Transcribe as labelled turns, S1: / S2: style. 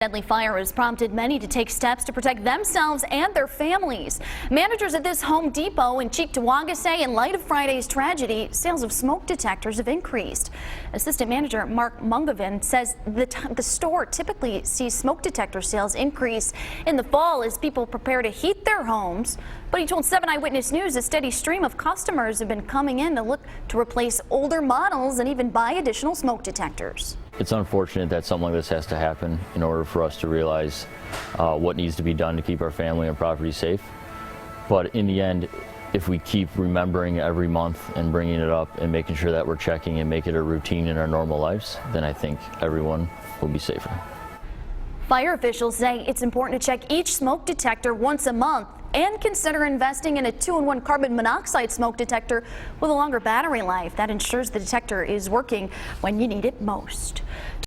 S1: Deadly fire has prompted many to take steps to protect themselves and their families. Managers at this Home Depot in Cheektowaga say in light of Friday's tragedy, sales of smoke detectors have increased. Assistant Manager Mark Mungavin says the store typically sees smoke detector sales increase in the fall as people prepare to heat their homes. But he told 7 Eyewitness News a steady stream of customers have been coming in to look to replace older models and even buy additional smoke detectors.
S2: It's unfortunate that something like this has to happen in order for us to realize what needs to be done to keep our family and property safe. But in the end, if we keep remembering every month and bringing it up and making sure that we're checking and make it a routine in our normal lives, then I think everyone will be safer.
S1: Fire officials say it's important to check each smoke detector once a month and consider investing in a 2-in-1 carbon monoxide smoke detector with a longer battery life. That ensures the detector is working when you need it most.